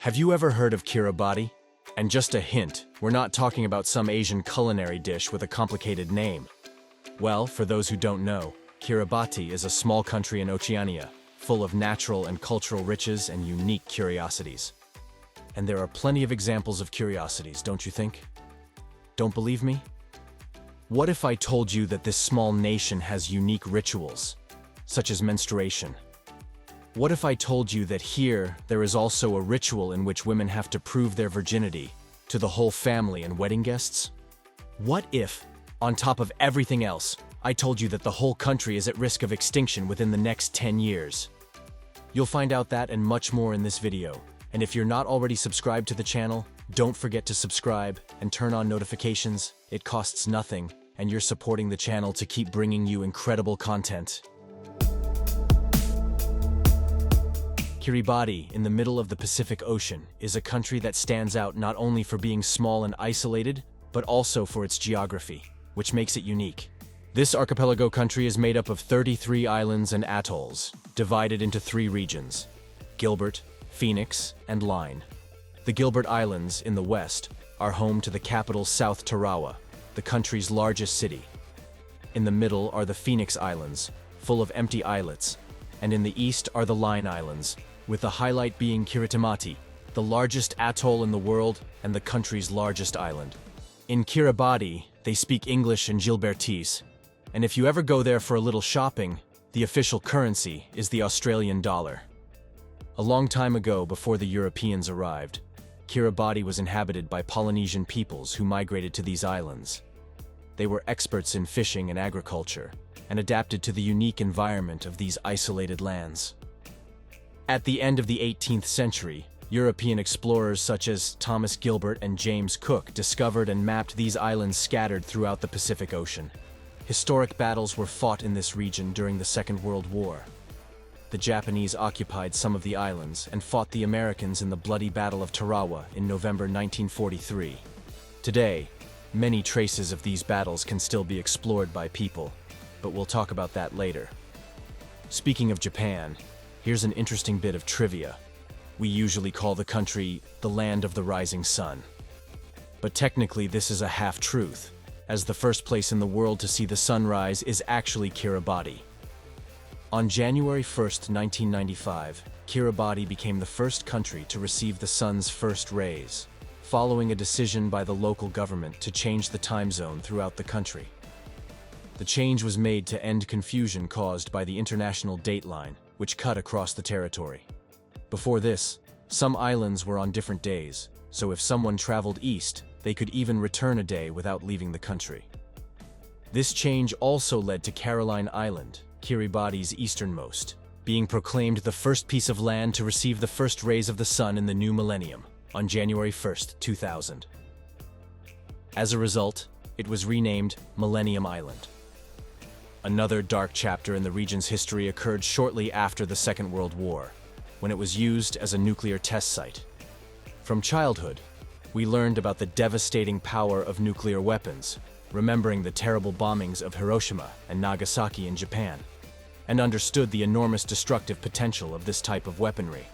Have you ever heard of Kiribati? And just a hint, we're not talking about some Asian culinary dish with a complicated name. Well, for those who don't know, Kiribati is a small country in Oceania, full of natural and cultural riches and unique curiosities. And there are plenty of examples of curiosities, don't you think? Don't believe me? What if I told you that this small nation has unique rituals, such as menstruation? What if I told you that here there is also a ritual in which women have to prove their virginity to the whole family and wedding guests? What if, on top of everything else, I told you that the whole country is at risk of extinction within the next 10 years? You'll find out that and much more in this video. And if you're not already subscribed to the channel, don't forget to subscribe and turn on notifications. It costs nothing, and you're supporting the channel to keep bringing you incredible content. Kiribati, in the middle of the Pacific Ocean, is a country that stands out not only for being small and isolated, but also for its geography, which makes it unique. This archipelago country is made up of 33 islands and atolls, divided into 3 regions: Gilbert, Phoenix, and Line. The Gilbert Islands, in the west, are home to the capital South Tarawa, the country's largest city. In the middle are the Phoenix Islands, full of empty islets, and in the east are the Line Islands, with the highlight being Kiribati, the largest atoll in the world and the country's largest island. In Kiribati, they speak English and Gilbertese, and if you ever go there for a little shopping, the official currency is the Australian dollar. A long time ago, before the Europeans arrived, Kiribati was inhabited by Polynesian peoples who migrated to these islands. They were experts in fishing and agriculture, and adapted to the unique environment of these isolated lands. At the end of the 18th century, European explorers such as Thomas Gilbert and James Cook discovered and mapped these islands scattered throughout the Pacific Ocean. Historic battles were fought in this region during the Second World War. The Japanese occupied some of the islands and fought the Americans in the bloody Battle of Tarawa in November 1943. Today, many traces of these battles can still be explored by people, but we'll talk about that later. Speaking of Japan, here's an interesting bit of trivia. We usually call the country the land of the rising sun. But technically this is a half-truth, as the first place in the world to see the sunrise is actually Kiribati. On January 1st, 1995, Kiribati became the first country to receive the sun's first rays, following a decision by the local government to change the time zone throughout the country. The change was made to end confusion caused by the international dateline, which cut across the territory. Before this, some islands were on different days, so if someone traveled east, they could even return a day without leaving the country. This change also led to Caroline Island, Kiribati's easternmost, being proclaimed the first piece of land to receive the first rays of the sun in the new millennium, on January 1st, 2000. As a result, it was renamed Millennium Island. Another dark chapter in the region's history occurred shortly after the Second World War, when it was used as a nuclear test site. From childhood, we learned about the devastating power of nuclear weapons, remembering the terrible bombings of Hiroshima and Nagasaki in Japan, and understood the enormous destructive potential of this type of weaponry.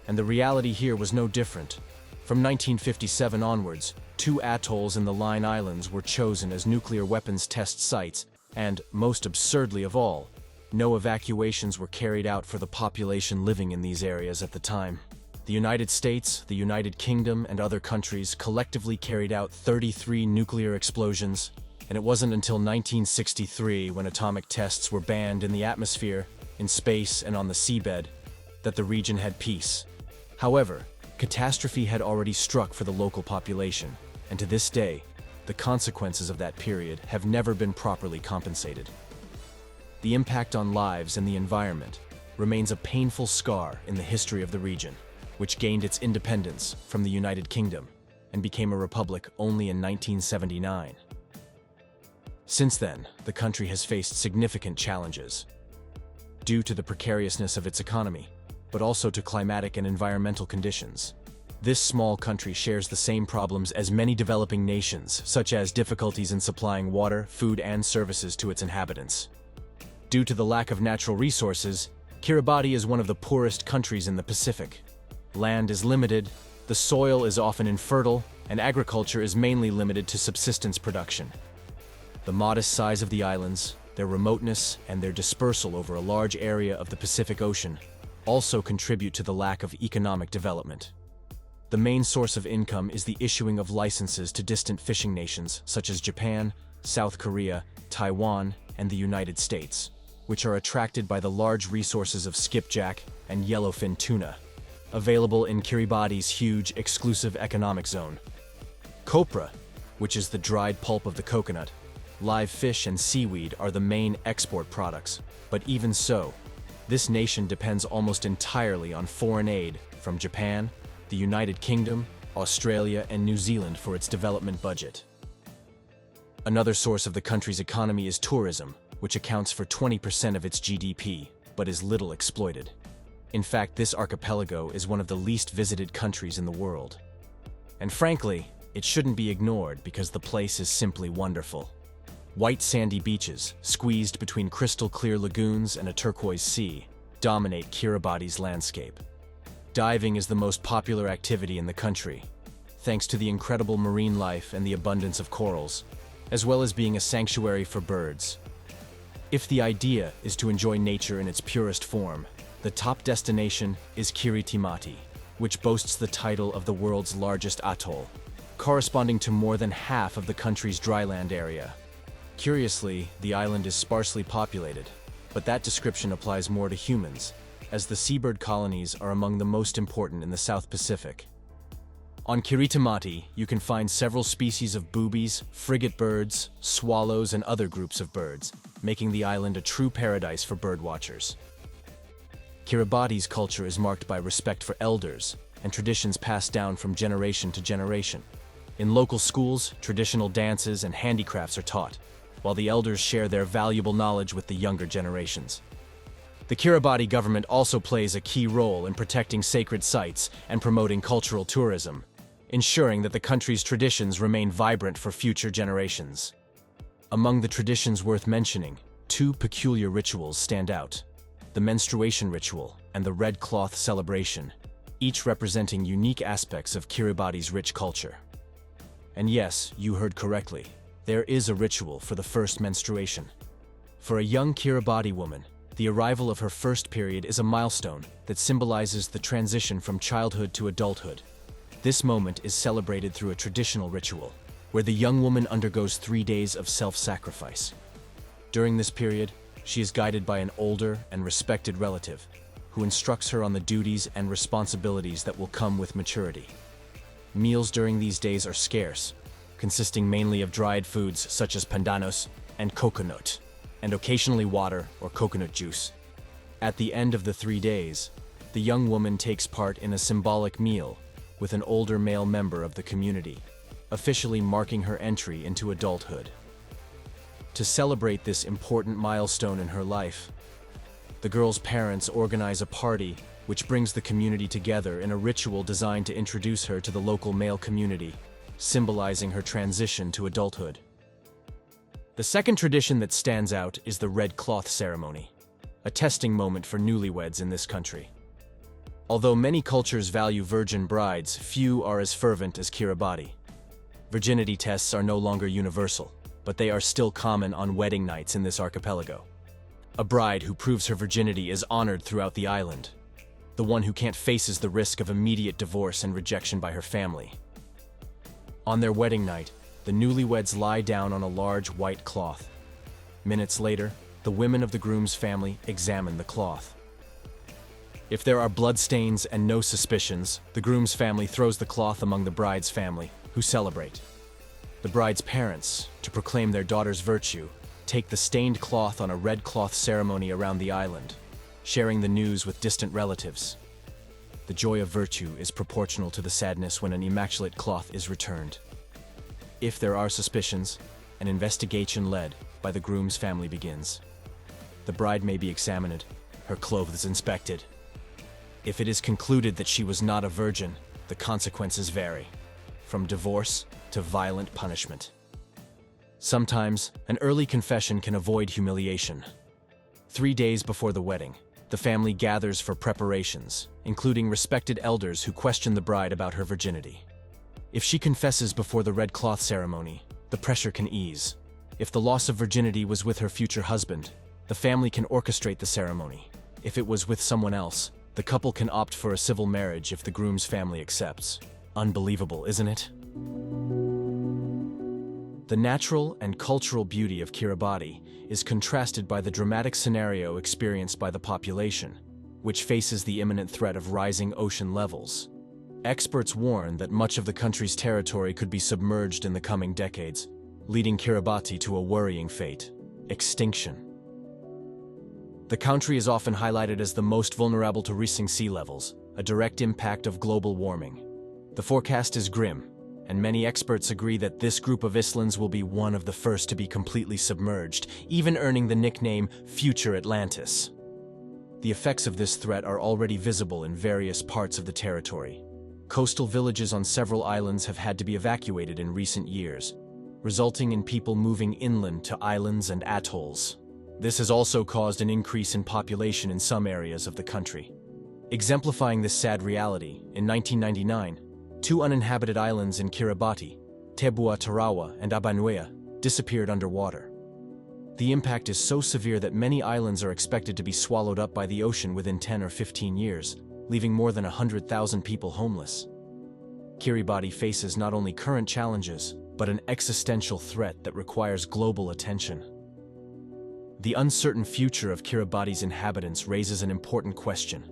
And the reality here was no different. From 1957 onwards, 2 atolls in the Line Islands were chosen as nuclear weapons test sites, and, most absurdly of all, no evacuations were carried out for the population living in these areas at the time. The United States, the United Kingdom, and other countries collectively carried out 33 nuclear explosions, and it wasn't until 1963, when atomic tests were banned in the atmosphere, in space, and on the seabed, that the region had peace. However, catastrophe had already struck for the local population, and to this day, the consequences of that period have never been properly compensated. The impact on lives and the environment remains a painful scar in the history of the region, which gained its independence from the United Kingdom and became a republic only in 1979. Since then, the country has faced significant challenges due to the precariousness of its economy, but also to climatic and environmental conditions. This small country shares the same problems as many developing nations, such as difficulties in supplying water, food, and services to its inhabitants. Due to the lack of natural resources, Kiribati is one of the poorest countries in the Pacific. Land is limited, the soil is often infertile, and agriculture is mainly limited to subsistence production. The modest size of the islands, their remoteness, and their dispersal over a large area of the Pacific Ocean also contribute to the lack of economic development. The main source of income is the issuing of licenses to distant fishing nations such as Japan, South Korea, Taiwan, and the United States, which are attracted by the large resources of skipjack and yellowfin tuna, available in Kiribati's huge exclusive economic zone. Copra, which is the dried pulp of the coconut, live fish and seaweed are the main export products, but even so, this nation depends almost entirely on foreign aid from Japan, the United Kingdom, Australia, and New Zealand for its development budget. Another source of the country's economy is tourism, which accounts for 20% of its GDP, but is little exploited. In fact, this archipelago is one of the least visited countries in the world. And frankly, it shouldn't be ignored because the place is simply wonderful. White sandy beaches, squeezed between crystal-clear lagoons and a turquoise sea, dominate Kiribati's landscape. Diving is the most popular activity in the country, thanks to the incredible marine life and the abundance of corals, as well as being a sanctuary for birds. If the idea is to enjoy nature in its purest form, the top destination is Kiribati, which boasts the title of the world's largest atoll, corresponding to more than half of the country's dryland area. Curiously, the island is sparsely populated, but that description applies more to humans, as the seabird colonies are among the most important in the South Pacific. On Kiribati, you can find several species of boobies, frigate birds, swallows, and other groups of birds, making the island a true paradise for birdwatchers. Kiribati's culture is marked by respect for elders and traditions passed down from generation to generation. In local schools, traditional dances and handicrafts are taught, while the elders share their valuable knowledge with the younger generations. The Kiribati government also plays a key role in protecting sacred sites and promoting cultural tourism, ensuring that the country's traditions remain vibrant for future generations. Among the traditions worth mentioning, two peculiar rituals stand out: the menstruation ritual and the red cloth celebration, each representing unique aspects of Kiribati's rich culture. And yes, you heard correctly, there is a ritual for the first menstruation. For a young Kiribati woman, the arrival of her first period is a milestone that symbolizes the transition from childhood to adulthood. This moment is celebrated through a traditional ritual, where the young woman undergoes 3 days of self-sacrifice. During this period, she is guided by an older and respected relative, who instructs her on the duties and responsibilities that will come with maturity. Meals during these days are scarce, consisting mainly of dried foods such as pandanus and coconut, and occasionally water or coconut juice. At the end of the 3 days, the young woman takes part in a symbolic meal with an older male member of the community, officially marking her entry into adulthood. To celebrate this important milestone in her life, the girl's parents organize a party which brings the community together in a ritual designed to introduce her to the local male community, symbolizing her transition to adulthood. The second tradition that stands out is the red cloth ceremony, a testing moment for newlyweds in this country. Although many cultures value virgin brides, few are as fervent as Kiribati. Virginity tests are no longer universal, but they are still common on wedding nights in this archipelago. A bride who proves her virginity is honored throughout the island. The one who can't faces the risk of immediate divorce and rejection by her family. On their wedding night, the newlyweds lie down on a large white cloth. Minutes later, the women of the groom's family examine the cloth. If there are bloodstains and no suspicions, the groom's family throws the cloth among the bride's family, who celebrate. The bride's parents, to proclaim their daughter's virtue, take the stained cloth on a red cloth ceremony around the island, sharing the news with distant relatives. The joy of virtue is proportional to the sadness when an immaculate cloth is returned. If there are suspicions, an investigation led by the groom's family begins. The bride may be examined, her clothes inspected. If it is concluded that she was not a virgin, the consequences vary, from divorce to violent punishment. Sometimes, an early confession can avoid humiliation. 3 days before the wedding, the family gathers for preparations, including respected elders who question the bride about her virginity. If she confesses before the red cloth ceremony, the pressure can ease. If the loss of virginity was with her future husband, the family can orchestrate the ceremony. If it was with someone else, the couple can opt for a civil marriage if the groom's family accepts. Unbelievable, isn't it? The natural and cultural beauty of Kiribati is contrasted by the dramatic scenario experienced by the population, which faces the imminent threat of rising ocean levels. Experts warn that much of the country's territory could be submerged in the coming decades, leading Kiribati to a worrying fate: extinction. The country is often highlighted as the most vulnerable to rising sea levels, a direct impact of global warming. The forecast is grim, and many experts agree that this group of islands will be one of the first to be completely submerged, even earning the nickname Future Atlantis. The effects of this threat are already visible in various parts of the territory. Coastal villages on several islands have had to be evacuated in recent years, resulting in people moving inland to islands and atolls. This has also caused an increase in population in some areas of the country. Exemplifying this sad reality, in 1999, 2 uninhabited islands in Kiribati, Tebua Tarawa and Abanuea, disappeared underwater. The impact is so severe that many islands are expected to be swallowed up by the ocean within 10 or 15 years, leaving more than 100,000 people homeless. Kiribati faces not only current challenges, but an existential threat that requires global attention. The uncertain future of Kiribati's inhabitants raises an important question.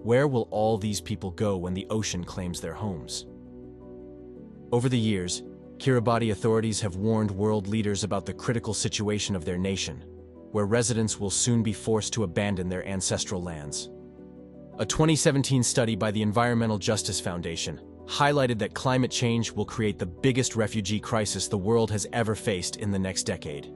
Where will all these people go when the ocean claims their homes? Over the years, Kiribati authorities have warned world leaders about the critical situation of their nation, where residents will soon be forced to abandon their ancestral lands. A 2017 study by the Environmental Justice Foundation highlighted that climate change will create the biggest refugee crisis the world has ever faced in the next decade.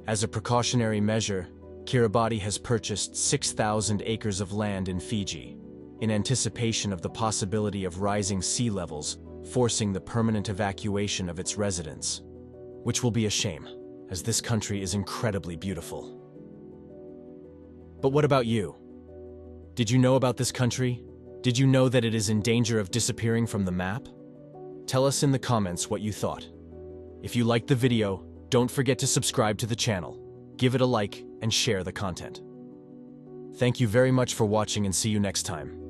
As a precautionary measure, Kiribati has purchased 6,000 acres of land in Fiji, in anticipation of the possibility of rising sea levels forcing the permanent evacuation of its residents, which will be a shame, as this country is incredibly beautiful. But what about you? Did you know about this country? Did you know that it is in danger of disappearing from the map? Tell us in the comments what you thought. If you liked the video, don't forget to subscribe to the channel, give it a like, and share the content. Thank you very much for watching and see you next time.